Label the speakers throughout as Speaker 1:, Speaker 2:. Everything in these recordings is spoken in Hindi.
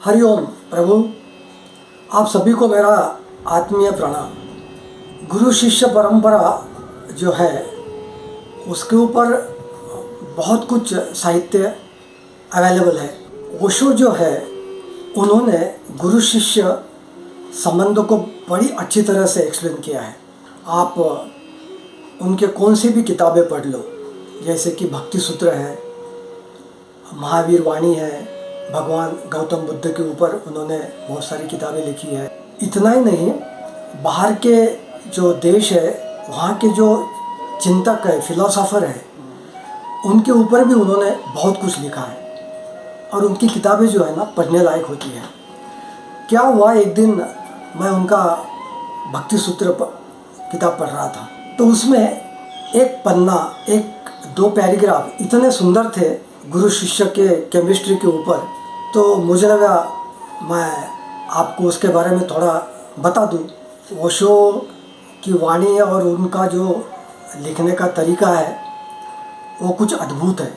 Speaker 1: हरिओम प्रभु, आप सभी को मेरा आत्मीय प्रणाम। गुरु शिष्य परंपरा जो है उसके ऊपर बहुत कुछ साहित्य अवेलेबल है। ओशो जो है उन्होंने गुरु शिष्य संबंधों को बड़ी अच्छी तरह से एक्सप्लेन किया है। आप उनके कौन सी भी किताबें पढ़ लो, जैसे कि भक्ति सूत्र है, महावीर वाणी है, भगवान गौतम बुद्ध के ऊपर उन्होंने बहुत सारी किताबें लिखी है। इतना ही नहीं, बाहर के जो देश है वहाँ के जो चिंतक है, फिलोसोफर है, उनके ऊपर भी उन्होंने बहुत कुछ लिखा है और उनकी किताबें जो है ना पढ़ने लायक होती है। क्या हुआ, एक दिन मैं उनका भक्ति सूत्र किताब पढ़ रहा था, तो उसमें एक पन्ना, एक दो पैराग्राफ इतने सुंदर थे गुरु शिष्य के केमिस्ट्री के ऊपर, तो मुझे लगा मैं आपको उसके बारे में थोड़ा बता दूं। ओशो की वाणी और उनका जो लिखने का तरीका है वो कुछ अद्भुत है।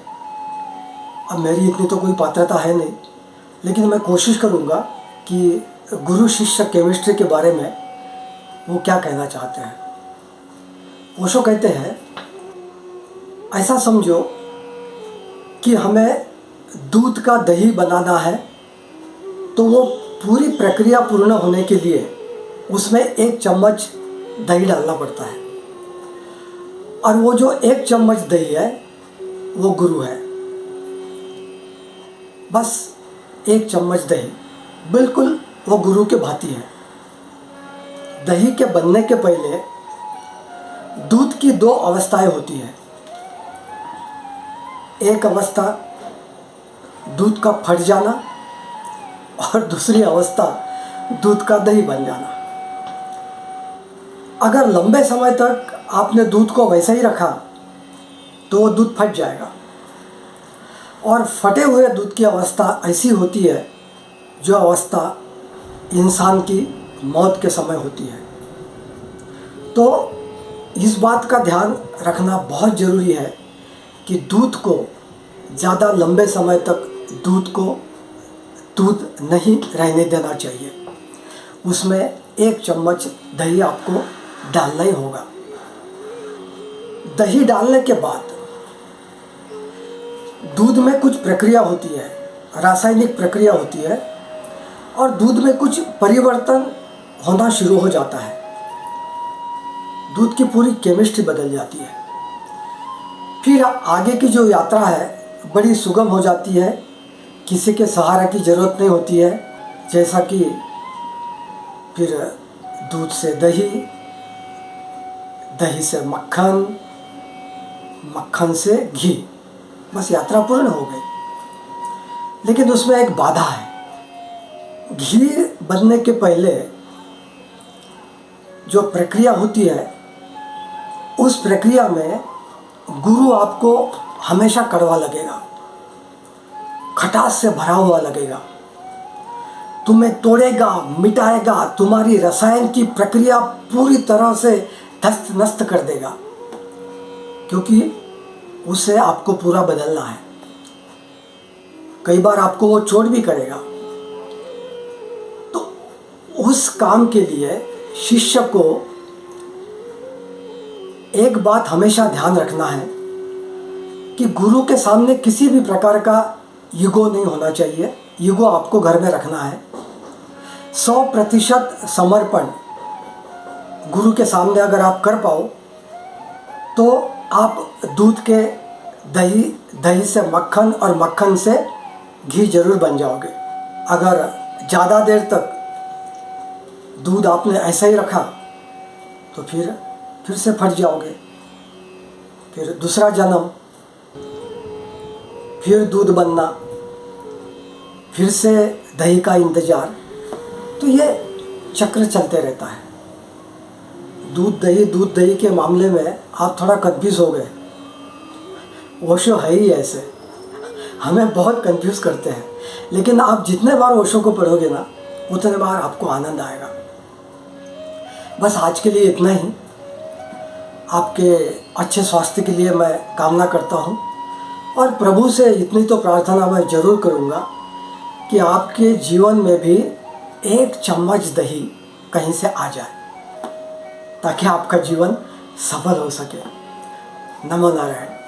Speaker 1: अब मेरी इतनी तो कोई पात्रता है नहीं, लेकिन मैं कोशिश करूँगा कि गुरु शिष्य केमिस्ट्री के बारे में वो क्या कहना चाहते हैं। ओशो कहते हैं, ऐसा समझो कि हमें दूध का दही बनाना है, तो वो पूरी प्रक्रिया पूर्ण होने के लिए उसमें 1 चम्मच दही डालना पड़ता है, और वो जो 1 चम्मच दही है वो गुरु है। बस 1 चम्मच दही बिल्कुल वो गुरु के भांति है। दही के बनने के पहले दूध की 2 अवस्थाएं होती है। एक अवस्था दूध का फट जाना और दूसरी अवस्था दूध का दही बन जाना। अगर लंबे समय तक आपने दूध को वैसे ही रखा तो वो दूध फट जाएगा, और फटे हुए दूध की अवस्था ऐसी होती है जो अवस्था इंसान की मौत के समय होती है। तो इस बात का ध्यान रखना बहुत ज़रूरी है कि दूध को ज़्यादा लंबे समय तक दूध नहीं रहने देना चाहिए। उसमें 1 चम्मच दही आपको डालना ही होगा। दही डालने के बाद दूध में कुछ प्रक्रिया होती है, रासायनिक प्रक्रिया होती है, और दूध में कुछ परिवर्तन होना शुरू हो जाता है। दूध की पूरी केमिस्ट्री बदल जाती है। फिर आगे की जो यात्रा है बड़ी सुगम हो जाती है। किसी के सहारा की ज़रूरत नहीं होती है, जैसा कि फिर दूध से दही, दही से मक्खन, मक्खन से घी, बस यात्रा पूर्ण हो गई। लेकिन उसमें एक बाधा है। घी बनने के पहले जो प्रक्रिया होती है, उस प्रक्रिया में गुरु आपको हमेशा कड़वा लगेगा, खटास से भरा हुआ लगेगा, तुम्हें तोड़ेगा, मिटाएगा, तुम्हारी रसायन की प्रक्रिया पूरी तरह से ध्वस्त नष्ट कर देगा, क्योंकि उसे आपको पूरा बदलना है। कई बार आपको वो चोट भी करेगा। तो उस काम के लिए शिष्य को एक बात हमेशा ध्यान रखना है कि गुरु के सामने किसी भी प्रकार का ईगो नहीं होना चाहिए। ईगो आपको घर में रखना है। 100% समर्पण गुरु के सामने अगर आप कर पाओ तो आप दूध के दही से मक्खन और मक्खन से घी जरूर बन जाओगे। अगर ज़्यादा देर तक दूध आपने ऐसा ही रखा तो फिर से फट जाओगे। फिर दूसरा जन्म, फिर दूध बनना, फिर से दही का इंतज़ार, तो ये चक्र चलते रहता है। दूध दही के मामले में आप थोड़ा कंफ्यूज हो गए। ओशो है ही ऐसे, हमें बहुत कंफ्यूज करते हैं। लेकिन आप जितने बार ओशो को पढ़ोगे ना, उतने बार आपको आनंद आएगा। बस आज के लिए इतना ही। आपके अच्छे स्वास्थ्य के लिए मैं कामना करता हूँ, और प्रभु से इतनी तो प्रार्थना मैं ज़रूर करूँगा कि आपके जीवन में भी एक चम्मच दही कहीं से आ जाए ताकि आपका जीवन सफल हो सके। नमो नारायण।